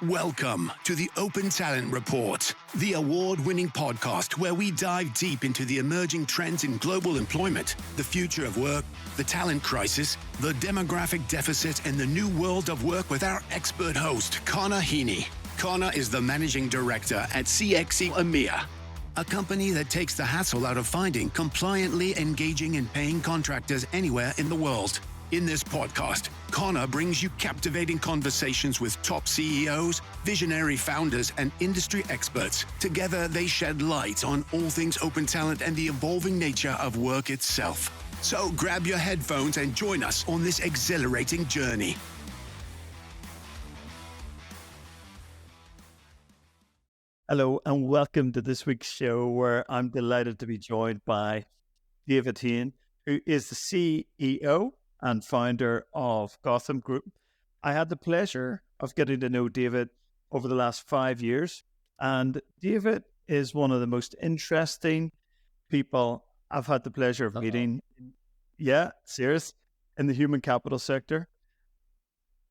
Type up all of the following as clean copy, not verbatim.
Welcome to the Open Talent Report, the award-winning podcast where we dive deep into the emerging trends in global employment, the future of work, the talent crisis, the demographic deficit, and the new world of work with our expert host, Connor Hain. Connor is the managing director at CXE EMEA, a company that takes the hassle out of finding, compliantly engaging and paying contractors anywhere in the world. In this podcast, Connor brings you captivating conversations with top CEOs, visionary founders, and industry experts. Together, they shed light on all things open talent and the evolving nature of work itself. So grab your headphones and join us on this exhilarating journey. Hello, and welcome to this week's show where I'm delighted to be joined by David Hain, who is the CEO and founder of Gotham Group. I had the pleasure of getting to know David over the last 5 years, and David is one of the most interesting people I've had the pleasure of meeting. Yeah, serious, in the human capital sector.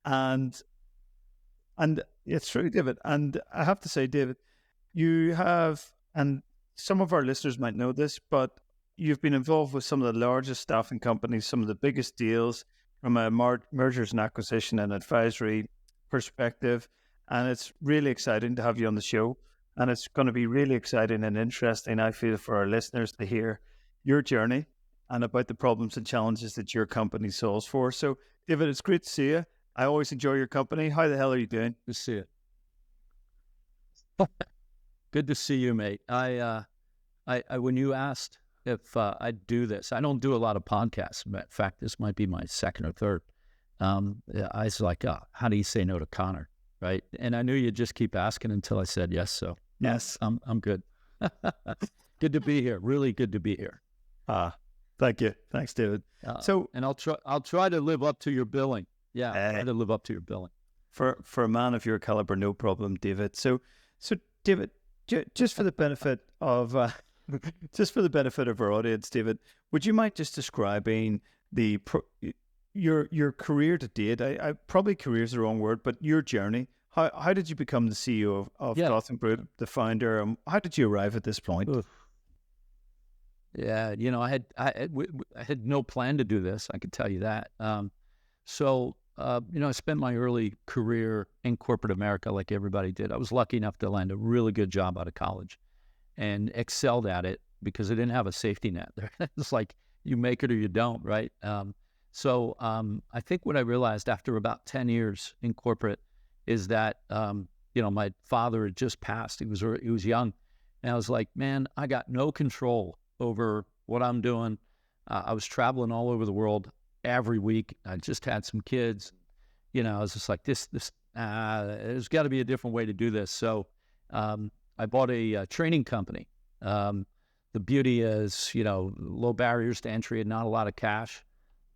And it's true, David. And I have to say, David, you have, and some of our listeners might know this, but you've been involved with some of the largest staffing companies, some of the biggest deals from a mergers and acquisition and advisory perspective. And it's really exciting to have you on the show. And it's going to be really exciting and interesting, I feel, for our listeners to hear your journey and about the problems and challenges that your company solves for. So, David, it's great to see you. I always enjoy your company. How the hell are you doing? Good to see you. Good to see you, mate. I when you asked if I'd do this, I don't do a lot of podcasts. In fact, this might be my second or third. I was like, how do you say no to Connor, right? And I knew you'd just keep asking until I said yes. So Yes, I'm good. Good to be here. Really good to be here. Thank you. Thanks, David. And I'll try to live up to your billing. Yeah, try to live up to your billing. For a man of your caliber, no problem, David. So David, just for the benefit of our audience, David, would you mind just describing your career to date? I probably career is the wrong word, but your journey. How did you become the CEO of Gotham Group, the founder? How did you arrive at this point? Oof. Yeah, I had no plan to do this. I can tell you that. I spent my early career in corporate America like everybody did. I was lucky enough to land a really good job out of college and excelled at it because I didn't have a safety net there. It's like you make it or you don't, right? I think what I realized after about 10 years in corporate is that, my father had just passed. He was young. And I was like, man, I got no control over what I'm doing. I was traveling all over the world every week. I just had some kids. I was just like, there's got to be a different way to do this. So I bought a training company. The beauty is, low barriers to entry and not a lot of cash.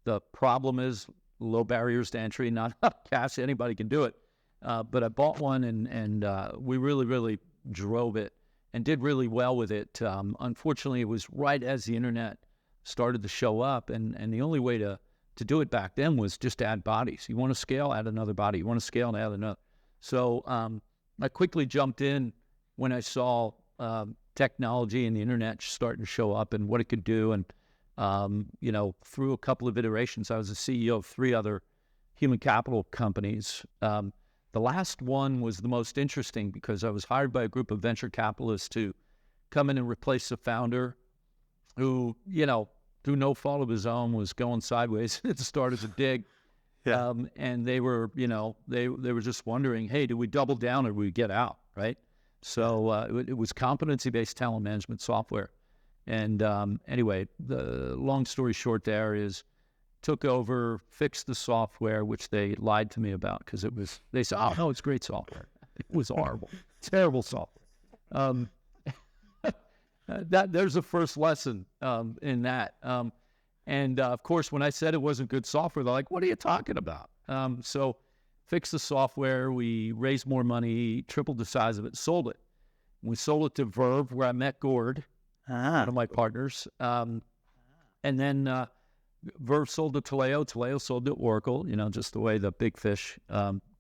The problem is low barriers to entry, not enough cash. Anybody can do it. But I bought one and we really, really drove it and did really well with it. Unfortunately, it was right as the internet started to show up. And the only way to do it back then was just to add bodies. You want to scale, add another body. You want to scale and add another. So I quickly jumped in when I saw technology and the internet starting to show up and what it could do. And, through a couple of iterations, I was the CEO of 3 other human capital companies. The last one was the most interesting because I was hired by a group of venture capitalists to come in and replace the founder who, through no fault of his own, was going sideways at the start of the dig. Yeah. And they were, they were just wondering, hey, do we double down or do we get out, right? So it was competency-based talent management software. And anyway, the long story short there is took over, fixed the software, which they lied to me about because they said, oh, no, it's great software. It was horrible, terrible software. There's the first lesson in that. And of course, when I said it wasn't good software, they're like, what are you talking about? So fixed the software. We raised more money, tripled the size of it, sold it. We sold it to Verve, where I met Gord, one of my partners. And then Verve sold to Taleo. Taleo sold to Oracle, just the way the big fish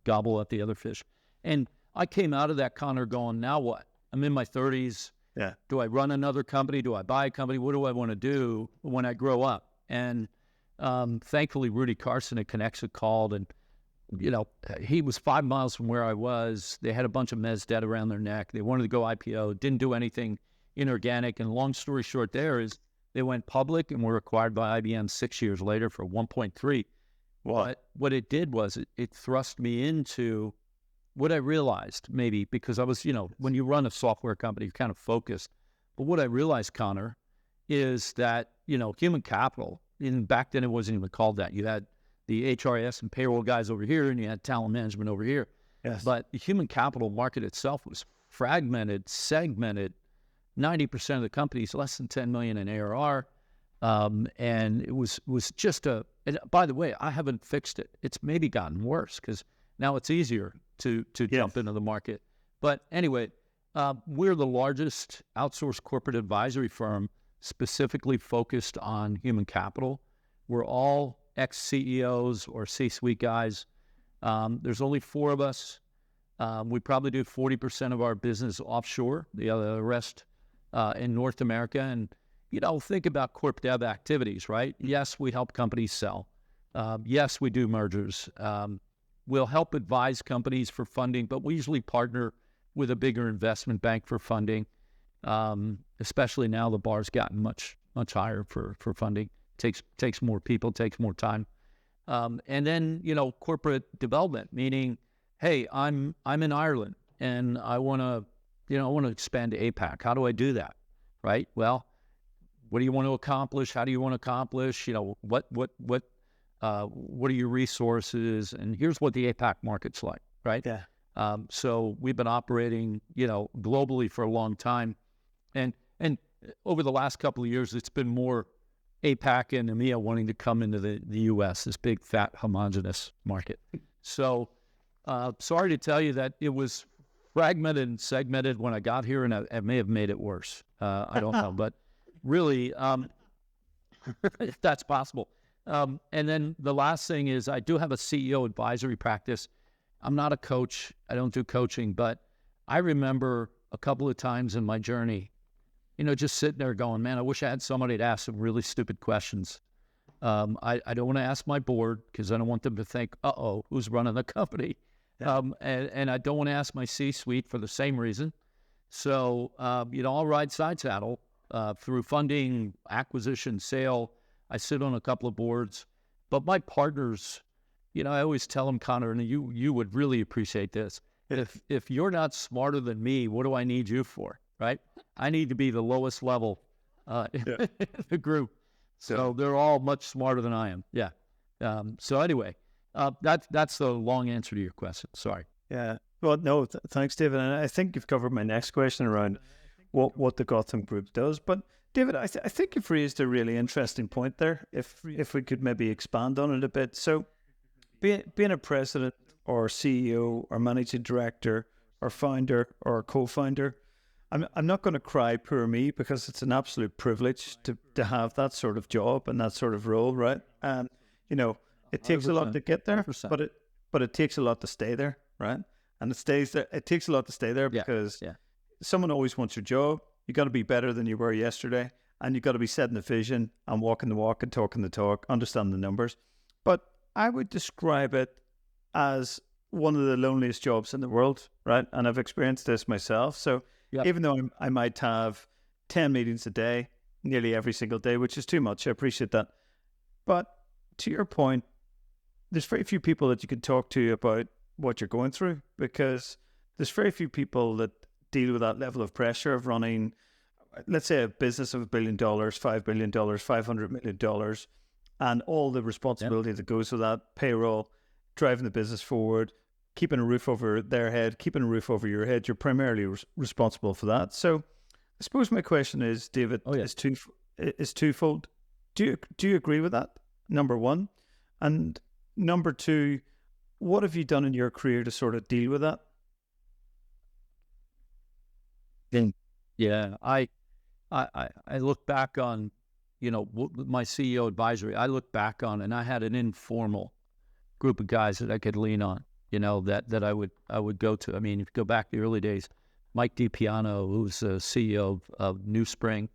gobble up the other fish. And I came out of that, Connor, going, now what? I'm in my 30s. Yeah. Do I run another company? Do I buy a company? What do I want to do when I grow up? And thankfully, Rudy Carson at Connexa called, and he was 5 miles from where I was. They had a bunch of mezz debt around their neck. They wanted to go IPO, didn't do anything inorganic. And long story short there is they went public and were acquired by IBM 6 years later for 1.3. Wow. But what it did was it thrust me into what I realized, maybe because I was, when you run a software company, you're kind of focused. But what I realized, Connor, is that, human capital, and back then it wasn't even called that. You had the HRIS and payroll guys over here, and you had talent management over here. Yes. But the human capital market itself was fragmented, segmented. 90% of the companies less than 10 million in ARR, and it was just and by the way, I haven't fixed it. It's maybe gotten worse because now it's easier to jump into the market. But anyway, we're the largest outsourced corporate advisory firm specifically focused on human capital. We're all ex-CEOs or C-suite guys. There's only 4 of us. We probably do 40% of our business offshore, the other rest in North America. And, think about corp dev activities, right? Yes, we help companies sell. Yes, we do mergers. We'll help advise companies for funding, but we usually partner with a bigger investment bank for funding. Especially now the bar's gotten much higher for funding. Takes more people, takes more time. And then, corporate development, meaning, hey, I'm in Ireland and I want to expand to APAC. How do I do that? Right? Well, what do you want to accomplish? How do you want to accomplish? What are your resources? And here's what the APAC market's like, right? Yeah. So we've been operating, globally for a long time. And over the last couple of years, it's been more APAC and EMEA wanting to come into the U.S., this big, fat, homogenous market. So sorry to tell you that it was fragmented and segmented when I got here, and I may have made it worse. I don't know. But really, if that's possible. And then the last thing is I do have a CEO advisory practice. I'm not a coach. I don't do coaching. But I remember a couple of times in my journey, just sitting there going, man, I wish I had somebody to ask some really stupid questions. I don't want to ask my board because I don't want them to think, uh-oh, who's running the company? Yeah. And I don't want to ask my C-suite for the same reason. So, I'll ride side saddle through funding, acquisition, sale. I sit on a couple of boards. But my partners, I always tell them, Connor, and you would really appreciate this. If you're not smarter than me, what do I need you for, right? I need to be the lowest level in the group. So they're all much smarter than I am. Yeah. So anyway, that's the long answer to your question. Sorry. Yeah. Well, no, thanks, David. And I think you've covered my next question around what the Gotham Group does. But David, I think you've raised a really interesting point there. If we could maybe expand on it a bit. So being a president or CEO or managing director or founder or co-founder, I'm not going to cry poor me because it's an absolute privilege to have that sort of job and that sort of role, right? And it takes a lot to get there, 100%. but it takes a lot to stay there, right? And it stays there. It takes a lot to stay there because someone always wants your job. You got to be better than you were yesterday, and you got to be setting the vision and walking the walk and talking the talk, understanding the numbers. But I would describe it as one of the loneliest jobs in the world, right? And I've experienced this myself. So even though I might have 10 meetings a day, nearly every single day, which is too much, I appreciate that. But to your point, there's very few people that you can talk to about what you're going through because there's very few people that deal with that level of pressure of running, let's say, a business of $1 billion, $5 billion, $500 million, and all the responsibility that goes with that, payroll, driving the business forward, keeping a roof over their head, keeping a roof over your head. You're primarily responsible for that. So I suppose my question is, David, is twofold. Do you agree with that? Number one. And number two, what have you done in your career to sort of deal with that? Yeah, I look back on, my CEO advisory. I look back on, and I had an informal group of guys that I could lean on. that I would go to. I mean, if you go back to the early days, Mike DiPiano, who's the CEO of New Spring,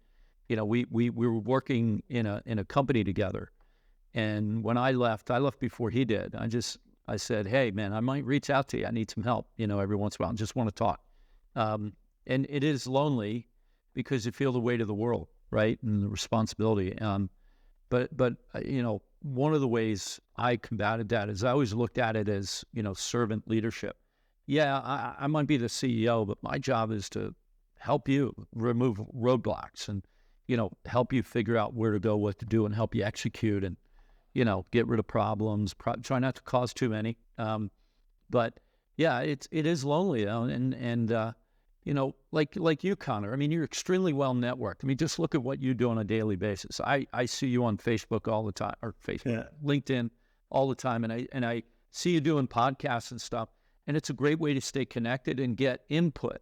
we were working in a company together. And when I left before he did. I said, hey man, I might reach out to you. I need some help, every once in a while. I just want to talk. And it is lonely because you feel the weight of the world, right? And the responsibility. But one of the ways I combated that is I always looked at it as, servant leadership. Yeah, I might be the CEO, but my job is to help you remove roadblocks and, help you figure out where to go, what to do, and help you execute and, get rid of problems, try not to cause too many. But yeah, it is lonely, like you, Connor. I mean, you're extremely well networked. I mean, just look at what you do on a daily basis. I see you on Facebook all the time, or LinkedIn all the time, and I see you doing podcasts and stuff. And it's a great way to stay connected and get input.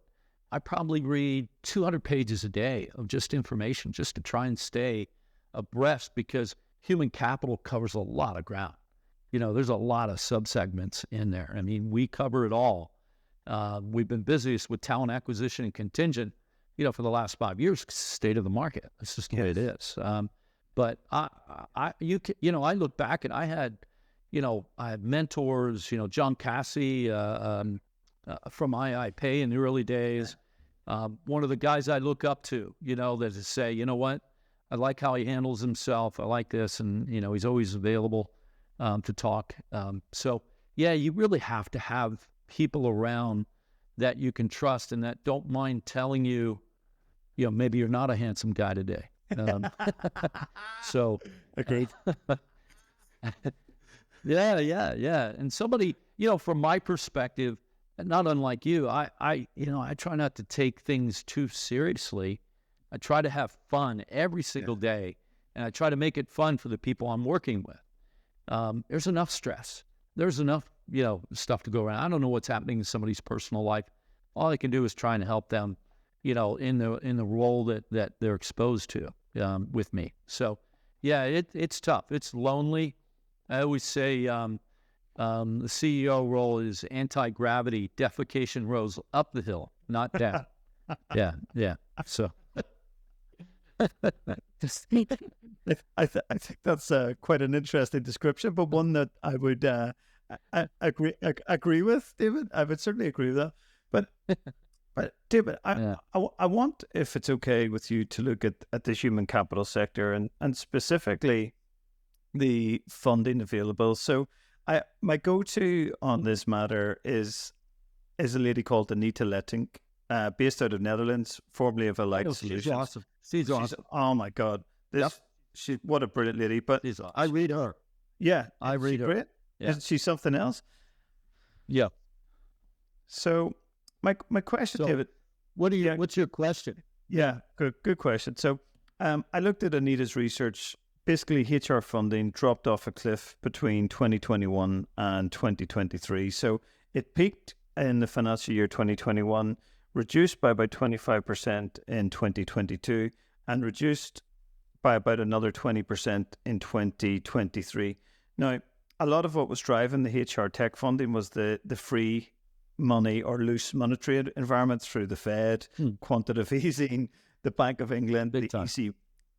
I probably read 200 pages a day of just information just to try and stay abreast, because human capital covers a lot of ground. There's a lot of subsegments in there. I mean, we cover it all. We've been busiest with talent acquisition and contingent, for the last 5 years, state of the market. That's just the way it is. But I look back and I had mentors, John Cassie from IIPay in the early days. One of the guys I look up to, that is say, you know what, I like how he handles himself. I like this. And, he's always available to talk. So, yeah, you really have to have people around that you can trust and that don't mind telling you, maybe you're not a handsome guy today. So, okay. Yeah. And somebody, from my perspective, not unlike you, I try not to take things too seriously. I try to have fun every single day, and I try to make it fun for the people I'm working with. There's enough stress. There's enough, stuff to go around. I don't know what's happening in somebody's personal life. All I can do is try and help them, in the role that they're exposed to with me. So, yeah, it's tough. It's lonely. I always say the CEO role is anti-gravity. Defecation rolls up the hill, not down. Yeah. So. I think that's quite an interesting description, but one that I would I agree with, David. I would certainly agree with that. But David, I want, if it's okay with you, to look at the human capital sector and specifically the funding available. So my go-to on this matter is a lady called Anita Lettink, based out of Netherlands, formerly of Allied Solutions. She's awesome. She's awesome. Oh my God. What a brilliant lady. But awesome. I read her. Yeah. I read her. Great? Yeah. Isn't she something else? Yeah. So my question, David. What's your question? Yeah, good question. So I looked at Anita's research. Basically, HR funding dropped off a cliff between 2021 and 2023. So it peaked in the financial year 2021, reduced by about 25% in 2022, and reduced by about another 20% in 2023. Now, a lot of what was driving the HR tech funding was the free money or loose monetary environment through the Fed, quantitative easing, the Bank of England, the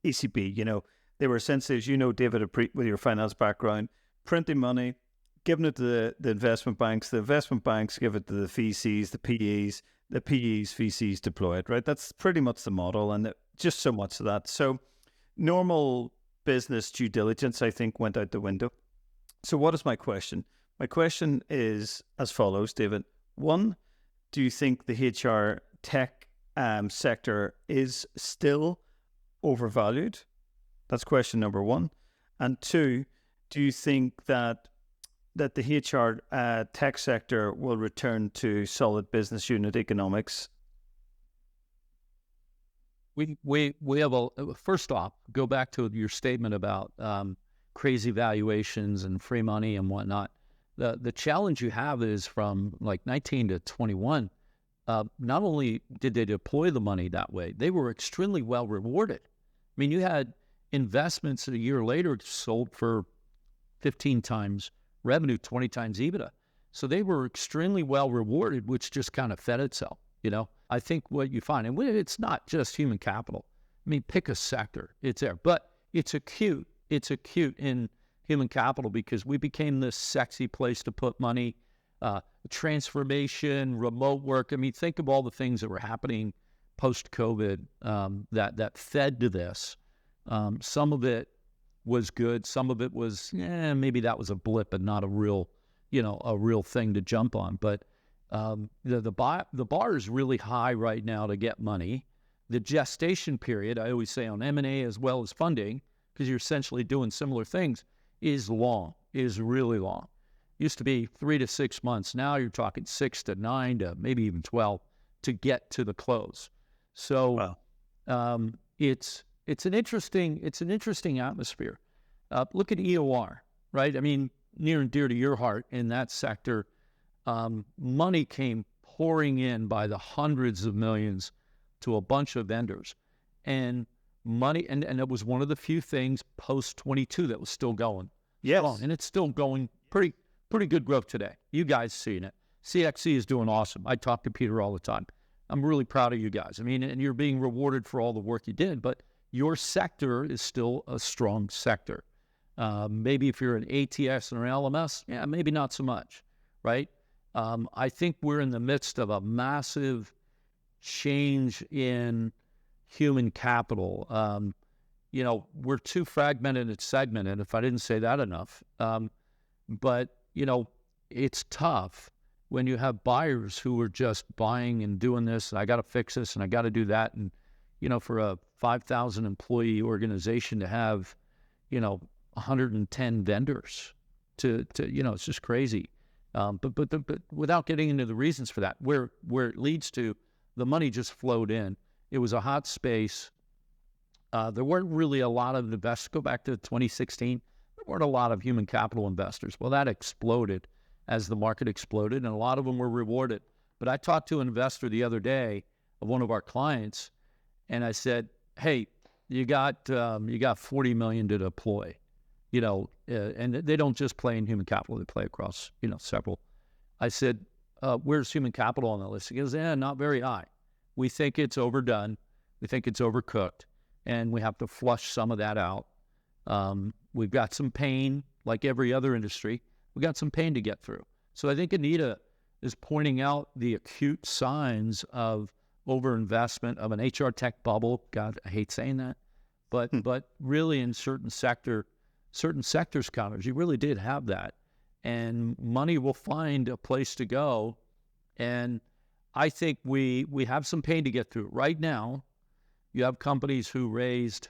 ECB. They were essentially, as you know, David, with your finance background, printing money, giving it to the investment banks. The investment banks give it to the VCs, the PEs, the PEs, VCs deploy it, right? That's pretty much the model, and just so much of that. So normal business due diligence, I think, went out the window. So what is my question? My question is as follows, David. One, do you think the HR tech sector is still overvalued? That's question number one. And two, do you think that the HR tech sector will return to solid business unit economics? We have first off, go back to your statement about crazy valuations and free money and whatnot. The challenge you have is from like 19 to 21. Not only did they deploy the money that way, they were extremely well rewarded. I mean, you had investments that a year later sold for 15 times revenue, 20 times EBITDA. So they were extremely well rewarded, which just kind of fed itself. I think what you find, and it's not just human capital. I mean, pick a sector, it's there, but it's acute. It's acute in human capital because we became this sexy place to put money. Transformation, remote work. I mean, think of all the things that were happening post-COVID that fed to this. Some of it was good. Some of it was, maybe that was a blip and not a real thing to jump on. But the bar is really high right now to get money. The gestation period, I always say on M&A as well as funding, because you're essentially doing similar things, is really long. Used to be 3 to 6 months. Now you're talking 6 to 9 to maybe even 12 to get to the close. So it's an interesting atmosphere. Look at EOR, right? I mean, near and dear to your heart in that sector. Money came pouring in by the hundreds of millions to a bunch of vendors, and money, and it was one of the few things post 22 that was still going. Yes, and it's still going pretty good growth today. You guys seeing it. CXC is doing awesome. I talk to Peter all the time. I'm really proud of you guys. I mean, and you're being rewarded for all the work you did, but your sector is still a strong sector. Maybe if you're an ATS or an LMS, maybe not so much, right? I think we're in the midst of a massive change in human capital. We're too fragmented and segmented, if I didn't say that enough. But, it's tough when you have buyers who are just buying and doing this, and I got to fix this, and I got to do that. And, for a 5,000 employee organization to have, 110 vendors to it's just crazy. But without getting into the reasons for that, where it leads to, the money just flowed in. It was a hot space. There weren't really a lot of investors. Go back to 2016. There weren't a lot of human capital investors. Well, that exploded as the market exploded, and a lot of them were rewarded. But I talked to an investor the other day of one of our clients, and I said, "Hey, you got $40 million to deploy, and they don't just play in human capital; they play across several." I said, "Where's human capital on the list?" He goes, "Not very high. We think it's overdone. We think it's overcooked, and we have to flush some of that out. We've got some pain, like every other industry. We got some pain to get through." So I think Anita is pointing out the acute signs of overinvestment, of an HR tech bubble. God, I hate saying that, but really in certain sectors, Connors, you really did have that, and money will find a place to go. And I think we have some pain to get through right now. You have companies who raised,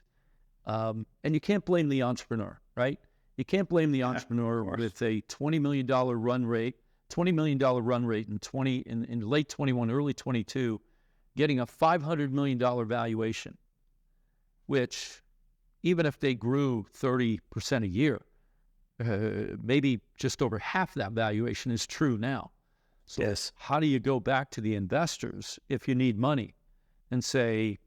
and you can't blame the entrepreneur, right? You can't blame the entrepreneur with a $20 million run rate in late 21, early 22, getting a $500 million valuation, which even if they grew 30% a year, maybe just over half that valuation is true now. So yes. How do you go back to the investors if you need money and say,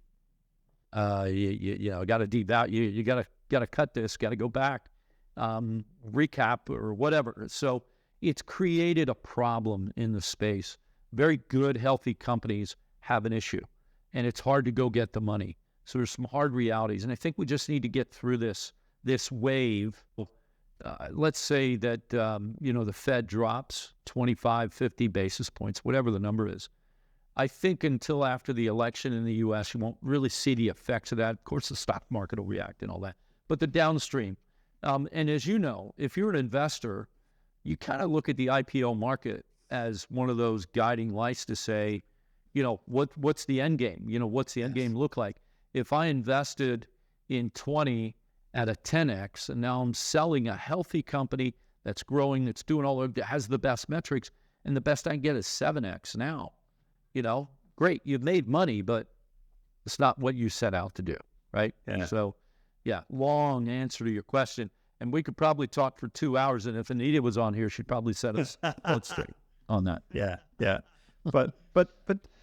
got to devalue, you got to cut this, got to go back, recap or whatever. So it's created a problem in the space. Very good, healthy companies have an issue, and it's hard to go get the money. So there's some hard realities, and I think we just need to get through this wave. Let's say that, the Fed drops 25, 50 basis points, whatever the number is. I think until after the election in the U.S., you won't really see the effects of that. Of course, the stock market will react and all that. But the downstream, and as you know, if you're an investor, you kind of look at the IPO market as one of those guiding lights to say, what's the end game? What's the end game look like? If I invested in 20 at a 10x, and now I'm selling a healthy company that's growing, that's doing all of it, has the best metrics, and the best I can get is 7x now. Great, you've made money, but it's not what you set out to do, right? Yeah. So, long answer to your question. And we could probably talk for 2 hours, and if Anita was on here, she'd probably set us straight on that. Yeah. But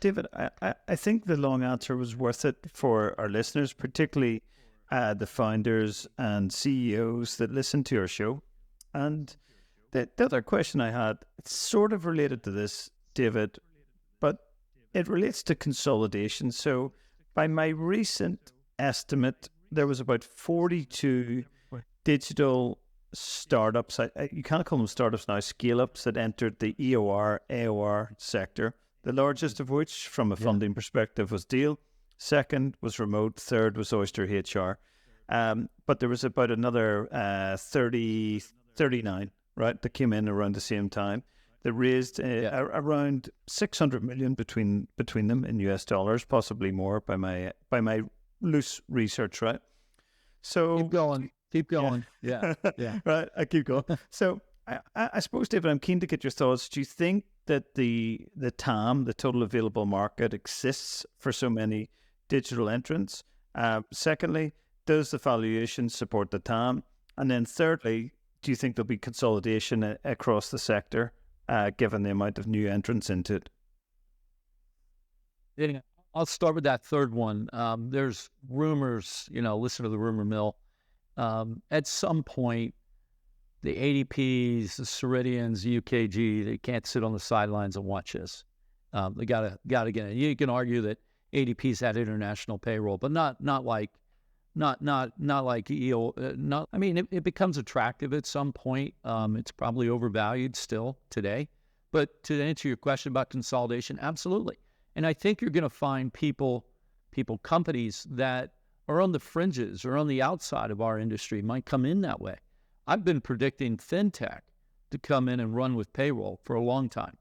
David, I think the long answer was worth it for our listeners, particularly the founders and CEOs that listen to our show. And the other question I had, it's sort of related to this, David, but it relates to consolidation. So by my recent estimate, there was about 42 digital startups. You can't call them startups now, scale-ups that entered the EOR, AOR sector. The largest of which, from a funding perspective, was Deal. Second was Remote. Third was Oyster HR. But there was about another 39, right, that came in around the same time. They raised around 600 million between them in US dollars, possibly more by my loose research, right? So keep going. Yeah. Right, I keep going. So I suppose, David, I'm keen to get your thoughts. Do you think that the TAM, the total available market, exists for so many digital entrants? Secondly, does the valuation support the TAM? And then thirdly, do you think there'll be consolidation across the sector, given the amount of new entrants into it? I'll start with that third one. There's rumors, listen to the rumor mill. At some point, the ADPs, the Ceridians, the UKG, they can't sit on the sidelines and watch this. They gotta get in. You can argue that ADP's had international payroll, but not like EO. I mean, it becomes attractive at some point. It's probably overvalued still today. But to answer your question about consolidation, absolutely. And I think you're going to find companies that are on the fringes or on the outside of our industry might come in that way. I've been predicting fintech to come in and run with payroll for a long time,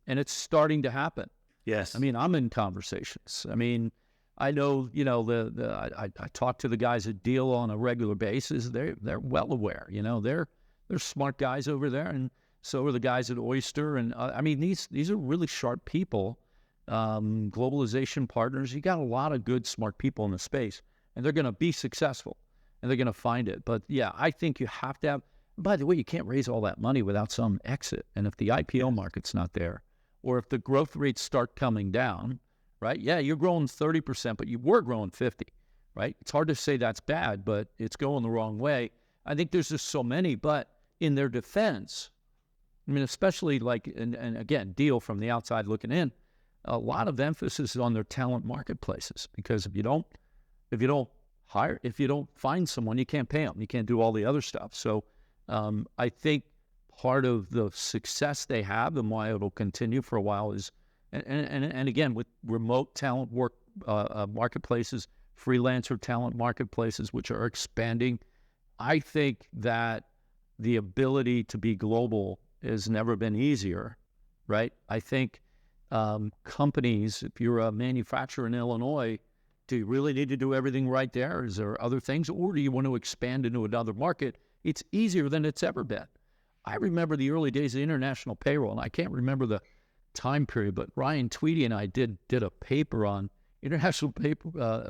and it's starting to happen. Yes. I mean, I'm in conversations. I mean, I know, I talk to the guys at Deal on a regular basis. They're well aware, they're smart guys over there, and so are the guys at Oyster. And I mean, these are really sharp people, globalization partners. You got a lot of good, smart people in the space, and they're going to be successful, and they're going to find it. But yeah, I think you have to have, by the way, you can't raise all that money without some exit. And if the IPO market's not there, or if the growth rates start coming down, right? Yeah, you're growing 30%, but you were growing 50, right? It's hard to say that's bad, but it's going the wrong way. I think there's just so many, but in their defense, I mean, especially like, and again, Deal from the outside looking in, a lot of emphasis is on their talent marketplaces, because if you don't find someone, you can't pay them. You can't do all the other stuff. So I think part of the success they have and why it'll continue for a while is, and again, with remote talent work marketplaces, freelancer talent marketplaces, which are expanding, I think that the ability to be global has never been easier, right? I think companies, if you're a manufacturer in Illinois, do you really need to do everything right there? Is there other things? Or do you want to expand into another market? It's easier than it's ever been. I remember the early days of international payroll, and I can't remember the time period, but Ryan Tweedy and I did a paper on international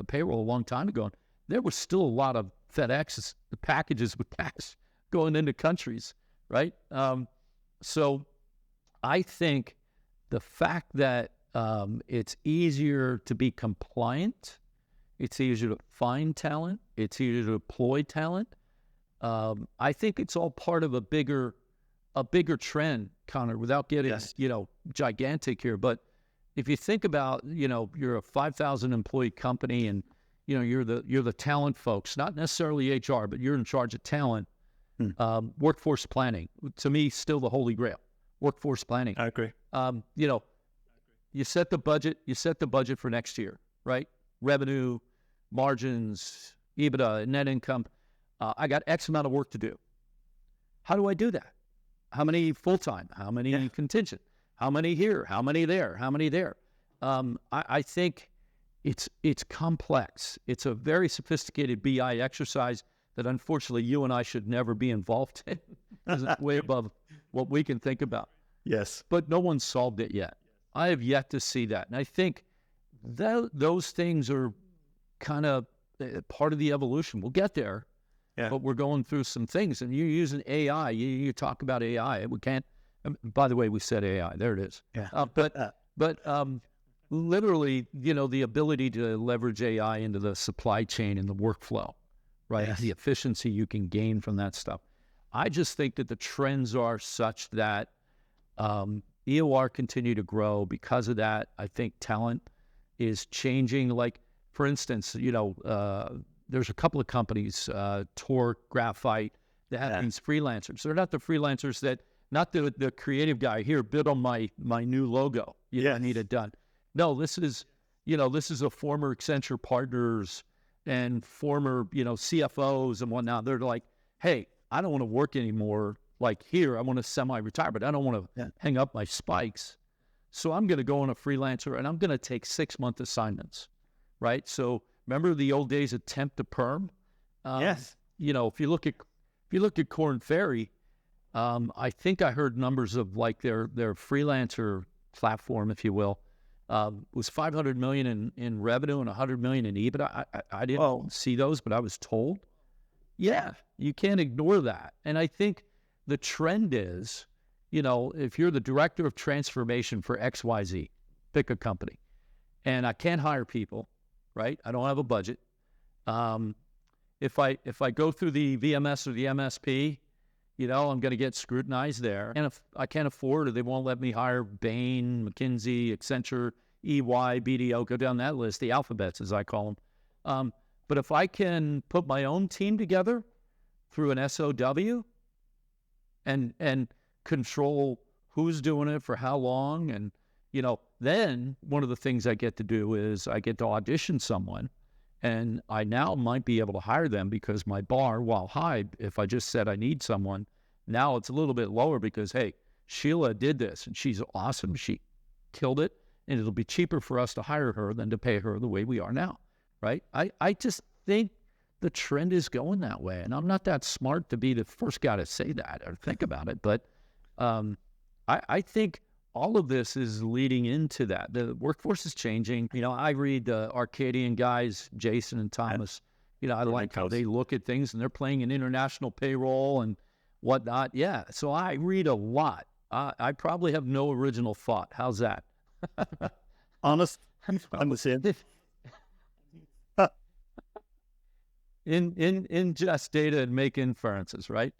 payroll a long time ago. And there was still a lot of FedEx packages with cash going into countries, right? So I think the fact that it's easier to be compliant, it's easier to find talent, it's easier to deploy talent. I think it's all part of a bigger trend, Connor, without getting, gigantic here. But if you think about, you're a 5,000 employee company and, you're the talent folks, not necessarily HR, but you're in charge of talent. Workforce planning, to me, still the holy grail. Workforce planning. I agree. You set the budget for next year, right? Revenue, margins, EBITDA, net income. I got X amount of work to do. How do I do that? How many full-time? How many contingent? How many here? How many there? How many there? I think it's complex. It's a very sophisticated BI exercise that unfortunately you and I should never be involved in, because it's way above what we can think about. Yes. But no one's solved it yet. I have yet to see that. And I think those things are kind of part of the evolution. We'll get there, but we're going through some things. And you're using AI. You talk about AI. We can't, by the way, we said AI. There it is. Yeah. But literally, the ability to leverage AI into the supply chain and the workflow, right? Yes. The efficiency you can gain from that stuff. I just think that the trends are such that EOR continue to grow. Because of that, I think talent is changing. Like, for instance, there's a couple of companies, Torque, Graphite, that have these freelancers. They're not the freelancers that, not the creative guy here, bid on my new logo. I need it done. No, this is a former Accenture partners and former, CFOs and whatnot. They're like, hey, I don't want to work anymore. Like here, I want to semi-retire, but I don't want to hang up my spikes. So I'm going to go on a freelancer and I'm going to take 6-month assignments, right? So remember the old days of temp to perm? Yes. If you look at Korn Ferry, I think I heard numbers of like their freelancer platform, if you will, was $500 million in revenue and $100 million in EBITDA. I didn't see those, but I was told. Yeah, you can't ignore that. And I think the trend is, if you're the director of transformation for XYZ, pick a company, and I can't hire people, right? I don't have a budget. If I go through the VMS or the MSP, I'm going to get scrutinized there. And if I can't afford it, they won't let me hire Bain, McKinsey, Accenture, EY, BDO, go down that list, the alphabets, as I call them. But if I can put my own team together through an SOW and control who's doing it for how long, and, then one of the things I get to do is I get to audition someone, and I now might be able to hire them because my bar, while high, if I just said I need someone, now it's a little bit lower because, hey, Sheila did this and she's awesome. She killed it, and it'll be cheaper for us to hire her than to pay her the way we are now, right? I just think the trend is going that way, and I'm not that smart to be the first guy to say that or think about it, but I think all of this is leading into that. The workforce is changing. I read the Arcadian guys, Jason and Thomas. I like how they look at things, and they're playing an international payroll and whatnot. Yeah, so I read a lot. I probably have no original thought. How's that? Honest, I'm the same. Ingest data and make inferences, right?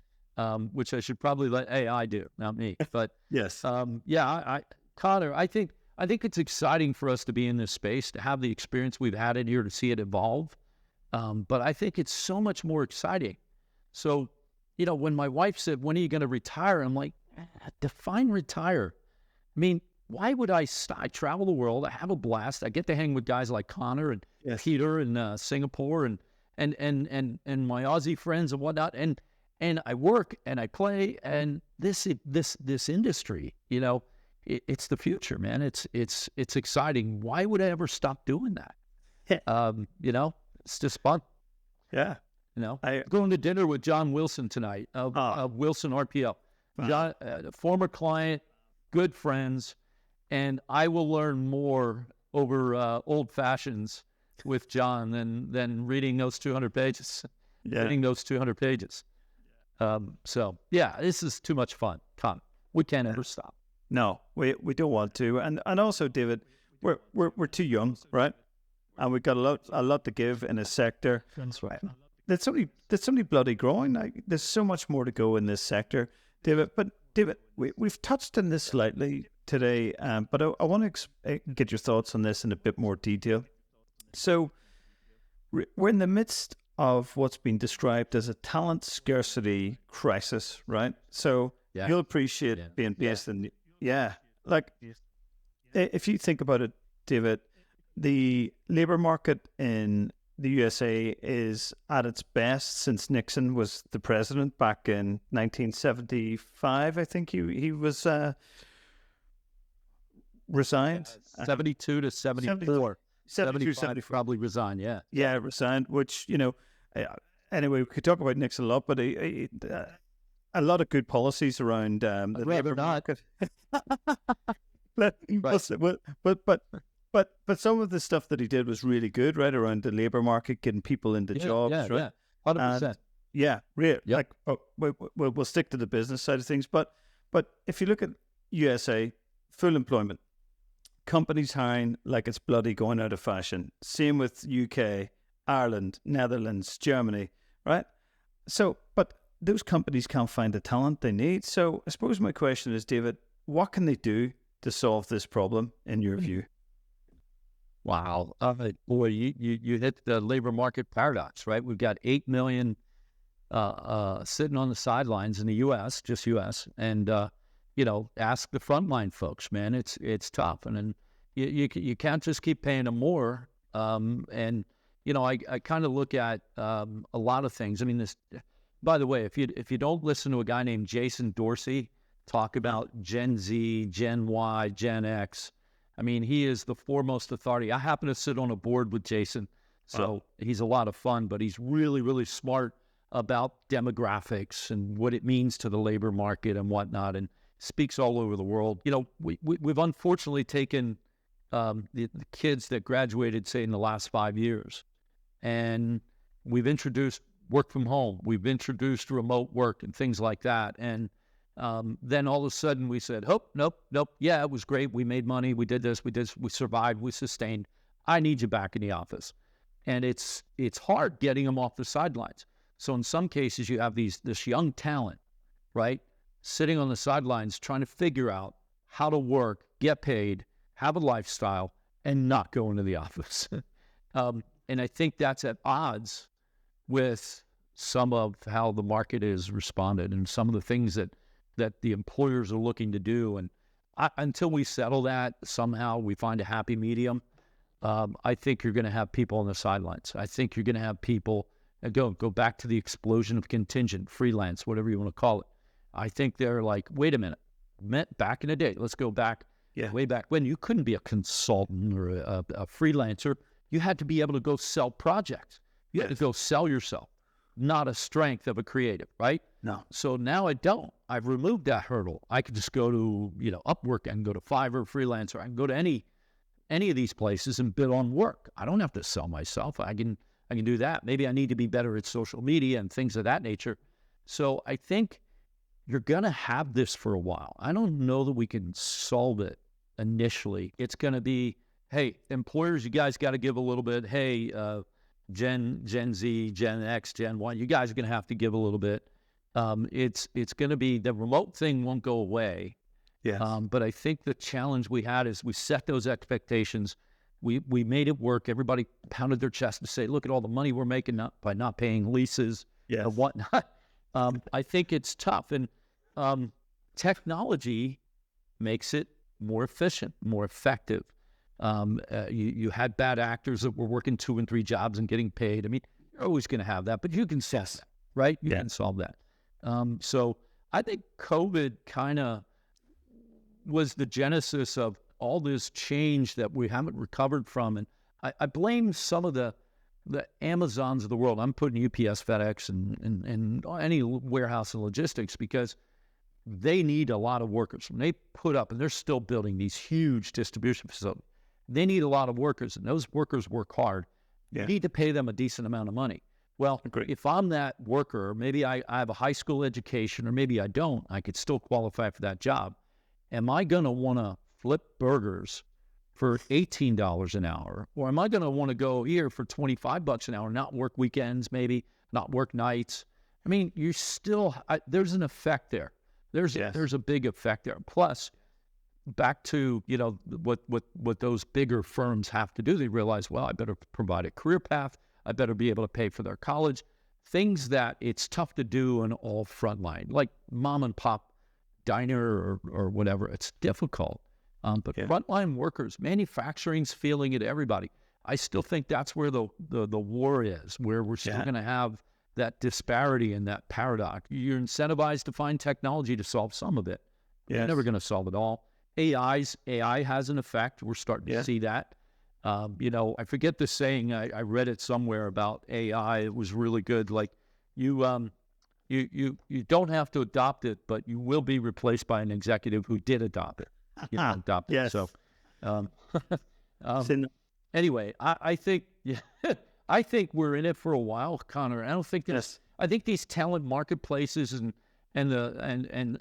Which I should probably let AI do, not me. But yes, Connor, I think it's exciting for us to be in this space, to have the experience we've had in here, to see it evolve. But I think it's so much more exciting. So, when my wife said, "When are you going to retire?" I'm like, define retire. I mean, why would I travel the world? I have a blast. I get to hang with guys like Connor and Peter in Singapore and my Aussie friends and whatnot. And I work and I play, and this industry, it's the future, man. It's exciting. Why would I ever stop doing that? It's just fun. Yeah. I'm going to dinner with John Wilson tonight of Wilson RPO. John, former client, good friends, and I will learn more over old fashions with John than reading those 200 pages. Reading those 200 pages. So yeah, this is too much fun. Come, we can't ever stop. No, we don't want to, and also, David, we're too young, right? And we've got a lot to give in a sector. That's right. That's only bloody growing. Like, there's so much more to go in this sector, David. But David, we've touched on this slightly today, but I want to get your thoughts on this in a bit more detail. So we're in the midst of what's been described as a talent scarcity crisis, right? So you'll appreciate being based in, like, if you think about it, David, the labor market in the USA is at its best since Nixon was the president back in 1975. I think he was resigned. 72 to 74. 72, 75 probably resigned, yeah. Yeah, resigned, which, anyway, we could talk about Nixon a lot, but a lot of good policies around the labor market. But some of the stuff that he did was really good, right, around the labor market, getting people into jobs, right? 100%. Like, we'll stick to the business side of things, but if you look at USA, full employment, companies hiring like it's bloody going out of fashion. Same with UK, Ireland, Netherlands, Germany, right? So, but those companies can't find the talent they need. So I suppose my question is, David, what can they do to solve this problem in your view? Wow. Boy, you hit the labor market paradox, right? We've got 8 million sitting on the sidelines in the U.S., just U.S., and, ask the frontline folks, man. It's tough. And then you can't just keep paying them more. I kind of look at a lot of things. I mean, by the way, if you don't listen to a guy named Jason Dorsey talk about Gen Z, Gen Y, Gen X, I mean, he is the foremost authority. I happen to sit on a board with Jason, so he's a lot of fun, but he's really, really smart about demographics and what it means to the labor market and whatnot, and speaks all over the world. We've unfortunately taken the kids that graduated, say, in the last 5 years, and we've introduced work from home. We've introduced remote work and things like that. And then all of a sudden we said, oh, nope. Yeah, it was great. We made money. We did this. We survived. We sustained. I need you back in the office. And it's hard getting them off the sidelines. So in some cases you have this young talent, right, sitting on the sidelines trying to figure out how to work, get paid, have a lifestyle, and not go into the office. And I think that's at odds with some of how the market has responded and some of the things that the employers are looking to do. And until we settle that, somehow we find a happy medium, I think you're going to have people on the sidelines. I think you're going to have people, go back to the explosion of contingent, freelance, whatever you want to call it. I think they're like, wait a minute, back in the day, let's go back, way back when you couldn't be a consultant or a freelancer. You had to be able to go sell projects. You had to go sell yourself, not a strength of a creative, right? No. So now I don't. I've removed that hurdle. I can just go to, Upwork. I can go to Fiverr, Freelancer. I can go to any of these places and bid on work. I don't have to sell myself. I can do that. Maybe I need to be better at social media and things of that nature. So I think you're going to have this for a while. I don't know that we can solve it initially. It's going to be, hey, employers, you guys got to give a little bit. Hey, Gen Z, Gen X, Gen Y, you guys are going to have to give a little bit. It's going to be, the remote thing won't go away. Yes. But I think the challenge we had is we set those expectations. We made it work. Everybody pounded their chest to say, look at all the money we're making by not paying leases and whatnot. I think it's tough. And technology makes it more efficient, more effective. You had bad actors that were working 2 and 3 jobs and getting paid. I mean, you're always going to have that, but you can solve that, right? You can solve that. So I think COVID kind of was the genesis of all this change that we haven't recovered from. And I blame some of the Amazons of the world. I'm putting UPS, FedEx, and any warehouse and logistics, because they need a lot of workers. When they put up, and they're still building these huge distribution facilities, they need a lot of workers, and those workers work hard. You need to pay them a decent amount of money. Well, if I'm that worker, maybe I have a high school education, or maybe I don't, I could still qualify for that job. Am I going to want to flip burgers for $18 an hour? Or am I going to want to go here for $25 an hour, not work weekends, maybe not work nights? I mean, you still, there's an effect there. There's a big effect there. Plus, back to, what those bigger firms have to do, they realize, well, I better provide a career path. I better be able to pay for their college. Things that it's tough to do in all frontline, like mom and pop diner or whatever. It's difficult. But frontline workers, manufacturing's feeling it, everybody. I still think that's where the war is, where we're still going to have that disparity and that paradox. You're incentivized to find technology to solve some of it. You're never going to solve it all. AI has an effect. We're starting to see that. I forget the saying. I read it somewhere about AI. It was really good. Like you don't have to adopt it, but you will be replaced by an executive who did adopt it. Adopt it. So, anyway, I think I think we're in it for a while, Connor. I don't think I think these talent marketplaces and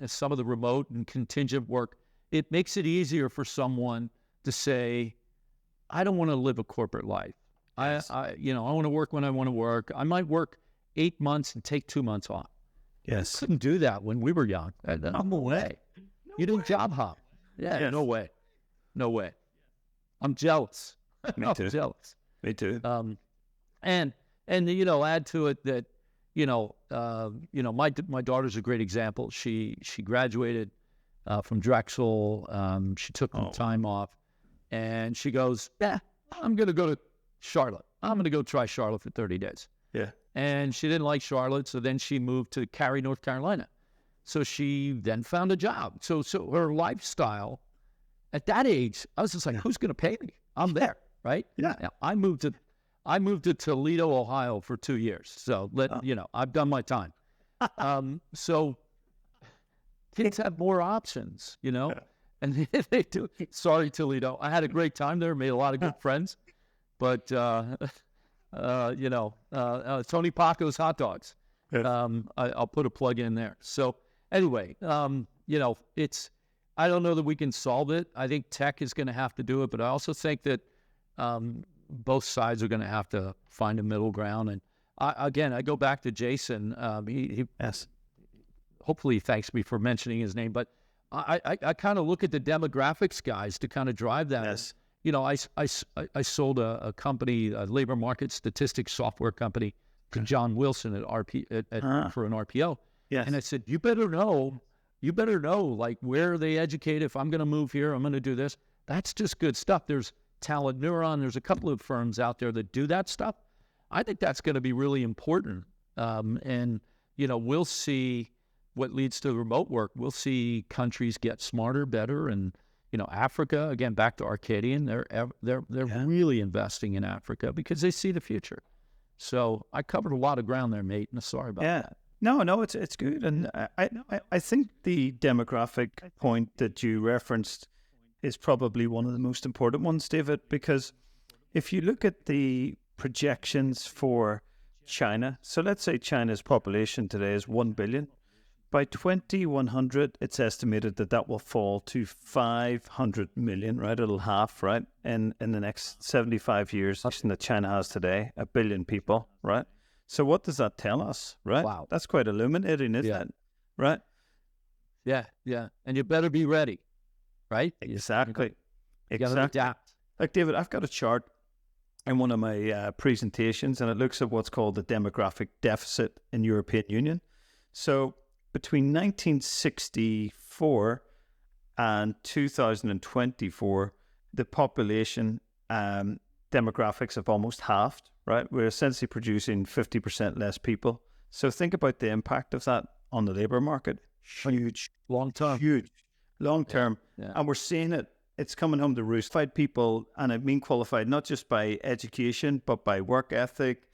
some of the remote and contingent work, it makes it easier for someone to say, I don't want to live a corporate life. I want to work when I want to work. I might work 8 months and take 2 months off. Yes. Couldn't do that when we were young. No way. You didn't job hop. Yeah, no way. No way. I'm jealous. Me too. I'm jealous. Me too. And add to it that, my daughter's a great example. She graduated from Drexel. She took some time off, and she goes, "Yeah, I'm going to go to Charlotte. I'm going to go try Charlotte for 30 days." Yeah. And she didn't like Charlotte, so then she moved to Cary, North Carolina. So she then found a job. So her lifestyle at that age, I was just like, who's going to pay me? I'm there, right? Yeah. Now, I moved to Toledo, Ohio for 2 years. So I've done my time. So kids have more options, and they do. Sorry, Toledo. I had a great time there, made a lot of good friends, but Tony Paco's hot dogs. I'll put a plug in there. So anyway, it's, I don't know that we can solve it. I think tech is going to have to do it, but I also think that both sides are going to have to find a middle ground. And I go back to Jason. He Yes. Hopefully he thanks me for mentioning his name, but I kind of look at the demographics guys to kind of drive that. Yes. I sold a company, a labor market statistics software company, to John Wilson for an RPO. Yes. And I said, you better know, like, where they educate. If I'm going to move here, I'm going to do this. That's just good stuff. There's Talent Neuron. There's a couple of firms out there that do that stuff. I think that's going to be really important. And we'll see what leads to remote work. We'll see countries get smarter, better, and Africa, again, back to Arcadian, they're really investing in Africa because they see the future. So I covered a lot of ground there, mate, and sorry about that. No, it's good. And I think the demographic point that you referenced is probably one of the most important ones, David, because if you look at the projections for China, so let's say China's population today is 1 billion. By 2100, it's estimated that will fall to 500 million, right? It'll half, right? In the next 75 years that China has today, 1 billion people, right? So what does that tell us, right? Wow. That's quite illuminating, isn't it? Right? Yeah. And you better be ready, right? Exactly. You got to adapt. Like, David, I've got a chart in one of my presentations, and it looks at what's called the demographic deficit in European Union. So between 1964 and 2024, the population demographics have almost halved, right? We're essentially producing 50% less people. So think about the impact of that on the labor market. Huge. Long term. Huge. Long term. Yeah. And we're seeing it. It's coming home to roost. Qualified people, and I mean qualified not just by education, but by work ethic,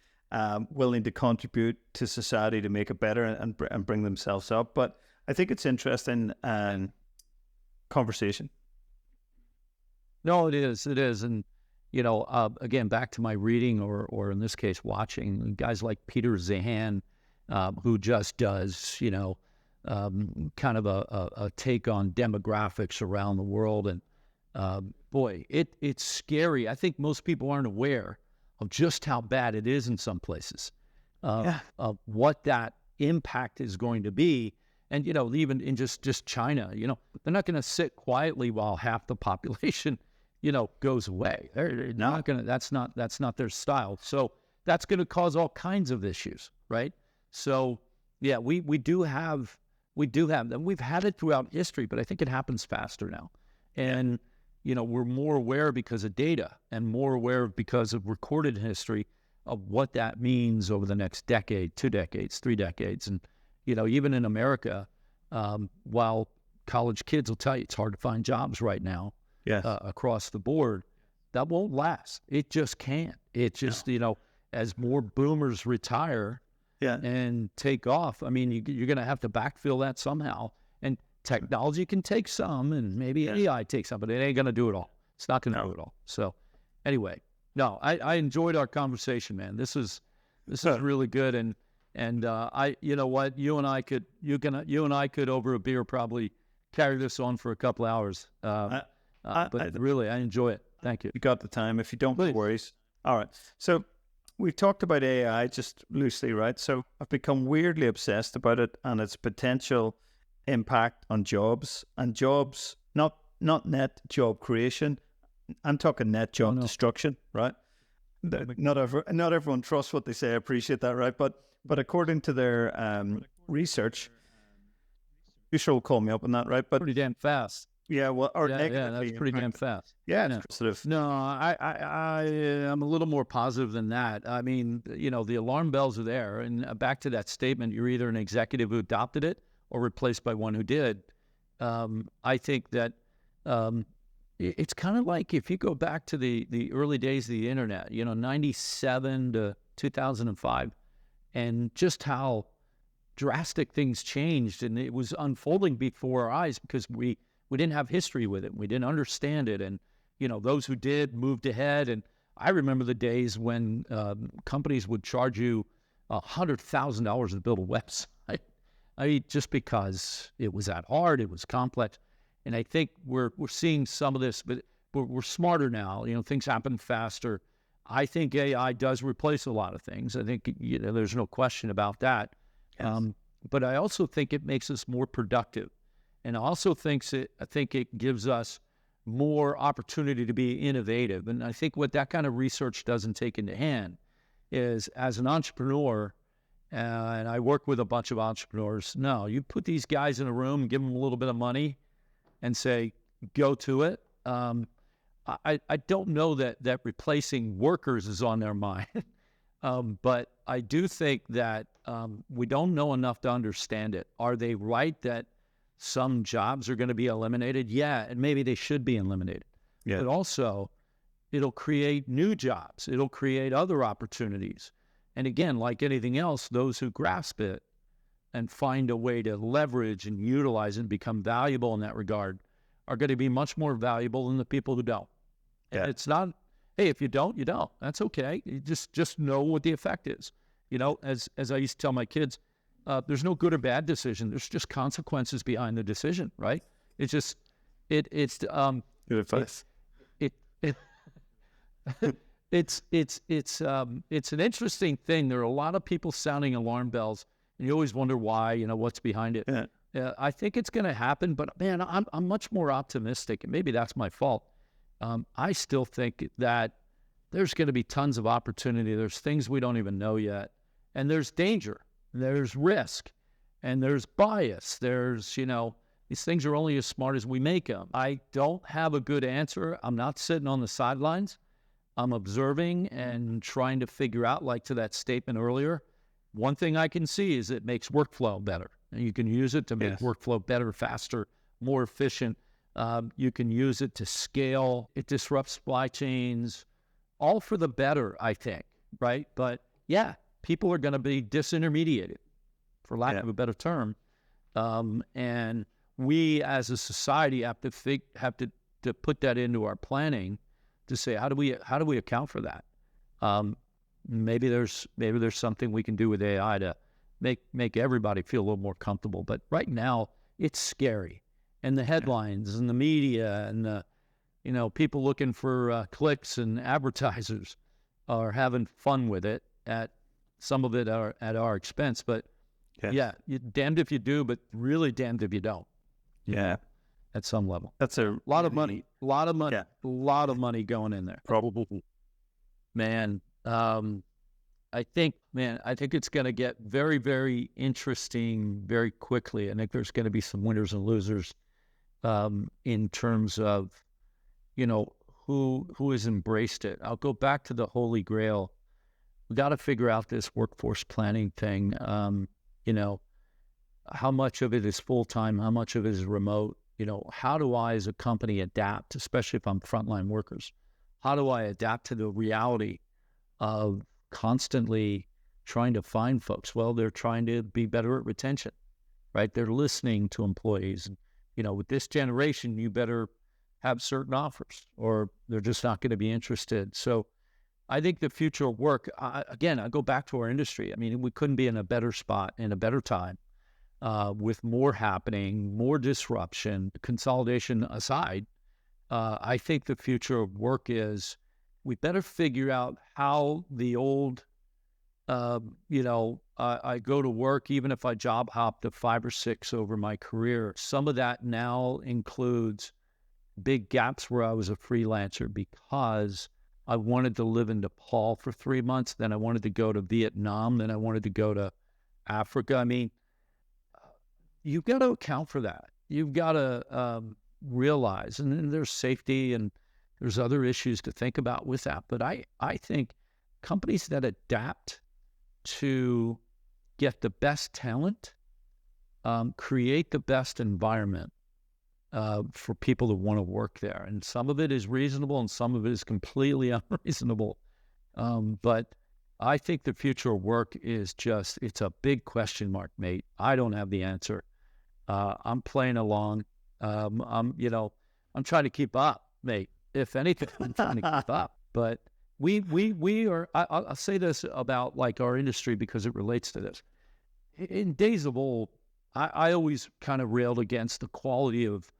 willing to contribute to society to make it better and bring themselves up. But I think it's interesting conversation. No, it is. And, again, back to my reading or in this case, watching guys like Peter Zahan, who just does, kind of a take on demographics around the world. And boy, it's scary. I think most people aren't aware of just how bad it is in some places, of what that impact is going to be. And, even in just China, they're not going to sit quietly while half the population, goes away. They're not going to, that's not their style. So that's going to cause all kinds of issues, right? So, yeah, we do have them. We've had it throughout history, but I think it happens faster now. And, we're more aware because of data and more aware because of recorded history of what that means over the next decade, 2 decades, 3 decades. And, even in America, while college kids will tell you it's hard to find jobs right now across the board, that won't last. It just can't. It just, as more boomers retire and take off, I mean, you're going to have to backfill that somehow. And technology can take some, and maybe AI takes some, but it ain't going to do it all. It's not going to do it all. So anyway, I enjoyed our conversation, man. This is really good. And you know what, you and I could over a beer probably carry this on for a couple hours. But really, I enjoy it. Thank you. You got the time. If you don't, Please. no worries. All right. So we've talked about AI just loosely, right? So I've become weirdly obsessed about it and its potential impact on jobs, and jobs, not net job creation. I'm talking net job destruction, right? Not everyone trusts what they say. I appreciate that, right? But according to their research, you sure will call me up on that, right? But pretty damn fast. Yeah, well, or yeah, that's pretty damn fast. Yeah, sort of. No, I'm a little more positive than that. I mean, the alarm bells are there, and back to that statement, you're either an executive who adopted it or replaced by one who did. I think that it's kind of like if you go back to the early days of the internet, 97 to 2005, and just how drastic things changed, and it was unfolding before our eyes because we didn't have history with it. We didn't understand it. And, those who did moved ahead. And I remember the days when companies would charge you $100,000 to build a website. Just because it was that hard, it was complex. And I think we're seeing some of this, but we're smarter now. Things happen faster. I think AI does replace a lot of things. I think, there's no question about that. Yes. But I also think it makes us more productive. And I also think it gives us more opportunity to be innovative. And I think what that kind of research doesn't take into hand is, as an entrepreneur, and I work with a bunch of entrepreneurs, no, you put these guys in a room, give them a little bit of money and say, go to it. I don't know that replacing workers is on their mind. But I do think that we don't know enough to understand it. Are they right that some jobs are going to be eliminated? Yeah, and maybe they should be eliminated. Yeah. But also, it'll create new jobs. It'll create other opportunities. And again, like anything else, those who grasp it and find a way to leverage and utilize it and become valuable in that regard are going to be much more valuable than the people who don't. Yeah. And it's not, hey, if you don't, you don't. That's okay. You just know what the effect is. As I used to tell my kids, there's no good or bad decision. There's just consequences behind the decision, right? It's just, it's good advice. It's an interesting thing. There are a lot of people sounding alarm bells, and you always wonder why, what's behind it. Yeah. I think it's going to happen, but man, I'm much more optimistic, and maybe that's my fault. I still think that there's going to be tons of opportunity. There's things we don't even know yet, and there's danger. There's risk, and there's bias. There's, these things are only as smart as we make them. I don't have a good answer. I'm not sitting on the sidelines. I'm observing and trying to figure out, like to that statement earlier, one thing I can see is it makes workflow better. And you can use it to make workflow better, faster, more efficient. You can use it to scale. It disrupts supply chains, all for the better, I think, right? But yeah, people are going to be disintermediated, for lack of a better term, and we as a society have to put that into our planning to say, how do we account for that? Maybe there's something we can do with AI to make everybody feel a little more comfortable. But right now, it's scary, and the headlines and the media and the people looking for clicks and advertisers are having fun with it. Some of it are at our expense, but you're damned if you do, but really damned if you don't. Yeah, at some level. That's a lot of money. A lot of money. Yeah. A lot of money going in there. Probably. Man, I think it's going to get very, very interesting very quickly. I think there's going to be some winners and losers in terms of, who has embraced it. I'll go back to the Holy Grail. We got to figure out this workforce planning thing. How much of it is full-time? How much of it is remote? How do I as a company adapt, especially if I'm frontline workers? How do I adapt to the reality of constantly trying to find folks? Well, they're trying to be better at retention, right? They're listening to employees. With this generation, you better have certain offers or they're just not going to be interested. So I think the future of work, again, I go back to our industry. I mean, we couldn't be in a better spot, in a better time, with more happening, more disruption, consolidation aside. I think the future of work is we better figure out how the old I go to work, even if I job hop to 5 or 6 over my career. Some of that now includes big gaps where I was a freelancer because I wanted to live in Nepal for 3 months. Then I wanted to go to Vietnam. Then I wanted to go to Africa. I mean, you've got to account for that. You've got to realize, and then there's safety and there's other issues to think about with that. But I think companies that adapt to get the best talent, create the best environment for people that want to work there. And some of it is reasonable and some of it is completely unreasonable. But I think the future of work is it's a big question mark, mate. I don't have the answer. I'm playing along. I'm trying to keep up, mate. If anything, I'm trying to keep up. But we are, I'll say this about like our industry because it relates to this. In days of old, I always kind of railed against the quality of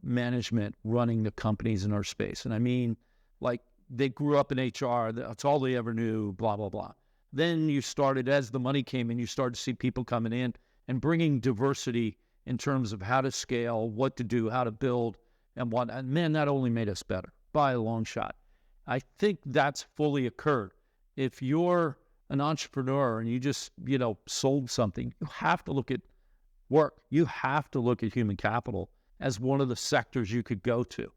management running the companies in our space. And I mean, like they grew up in HR, that's all they ever knew, blah, blah, blah. Then you started, as the money came in, you started to see people coming in and bringing diversity in terms of how to scale, what to do, how to build, and what. And man, that only made us better by a long shot. I think that's fully occurred. If you're an entrepreneur and you just, sold something, you have to look at work. You have to look at human capital as one of the sectors you could go to.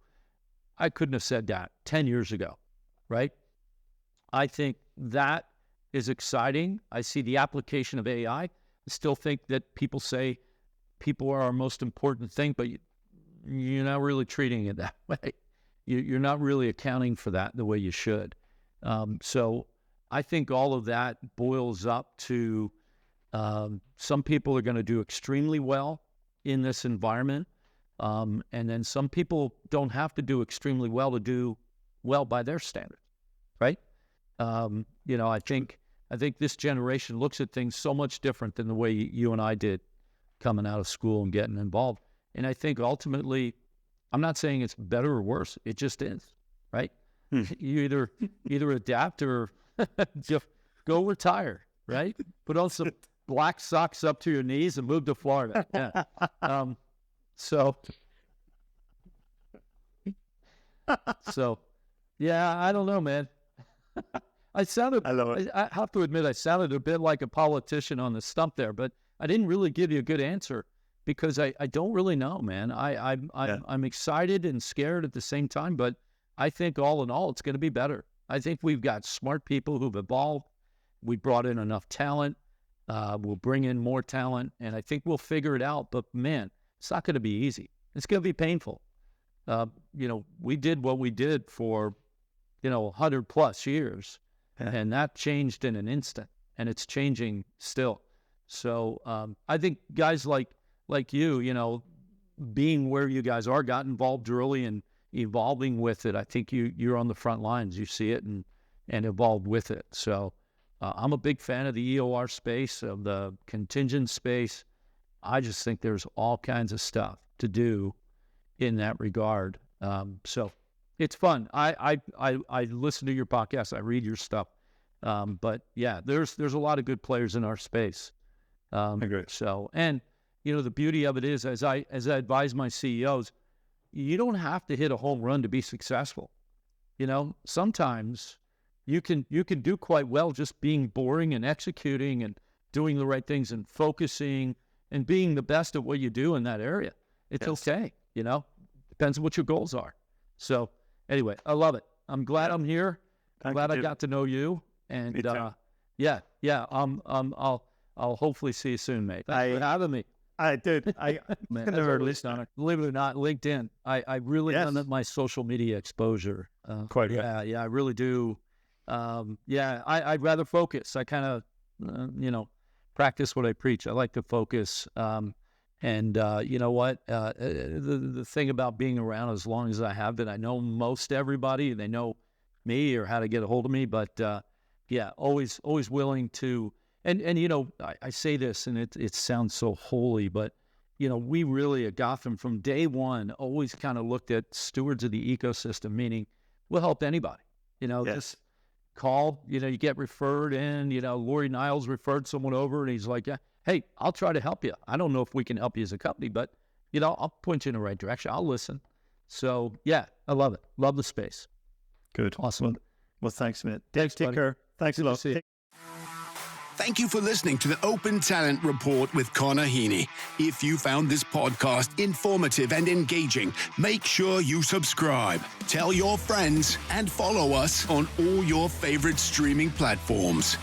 I couldn't have said that 10 years ago, right? I think that is exciting. I see the application of AI. I still think that people say people are our most important thing, but you're not really treating it that way. You're not really accounting for that the way you should. So I think all of that boils up to some people are going to do extremely well in this environment. And then some people don't have to do extremely well to do well by their standards, right? I think this generation looks at things so much different than the way you and I did coming out of school and getting involved. And I think ultimately, I'm not saying it's better or worse. It just is, right? You either adapt or just go retire, right? Put on some black socks up to your knees and move to Florida. Yeah. So, yeah, I don't know, man. I have to admit, I sounded a bit like a politician on the stump there, but I didn't really give you a good answer because I don't really know, man. I'm excited and scared at the same time, but I think all in all, it's going to be better. I think we've got smart people who've evolved. We brought in enough talent. We'll bring in more talent, and I think we'll figure it out. But man, it's not going to be easy. It's going to be painful. We did what we did for, 100 plus years, and that changed in an instant, and it's changing still. So I think guys like you, being where you guys are, got involved early and evolving with it. I think you're on the front lines. You see it and evolved with it. So I'm a big fan of the EOR space, of the contingent space. I just think there's all kinds of stuff to do in that regard. So it's fun. I listen to your podcast. I read your stuff. But yeah, there's a lot of good players in our space. I agree. So, and the beauty of it is, as I advise my CEOs, you don't have to hit a home run to be successful. Sometimes you can do quite well just being boring and executing and doing the right things and focusing and being the best at what you do in that area. It's okay. Depends on what your goals are. So anyway, I love it. I'm glad I'm here. I'm glad I got to know you. And I'll hopefully see you soon, mate. Thanks for having me. I did. Man, believe it or not, LinkedIn. I really limit my social media exposure. Quite. Yeah, I really do. I'd rather focus. I kind of, practice what I preach. I like to focus. And you know what? The thing about being around as long as I have been, I know most everybody. They know me or how to get a hold of me. But always willing to. And I say this, and it sounds so holy, but we really at Gotham from day one always kind of looked at stewards of the ecosystem, meaning we'll help anybody. Just call, you get referred in, Lori Niles referred someone over, and he's like, yeah, hey, I'll try to help you. I don't know if we can help you as a company, but, I'll point you in the right direction. I'll listen. So, yeah, I love it. Love the space. Good. Awesome. Well, thanks, mate. Thanks, Take care. Thanks a lot. Thank you for listening to the Open Talent Report with Connor Heaney. If you found this podcast informative and engaging, make sure you subscribe, tell your friends, and follow us on all your favorite streaming platforms.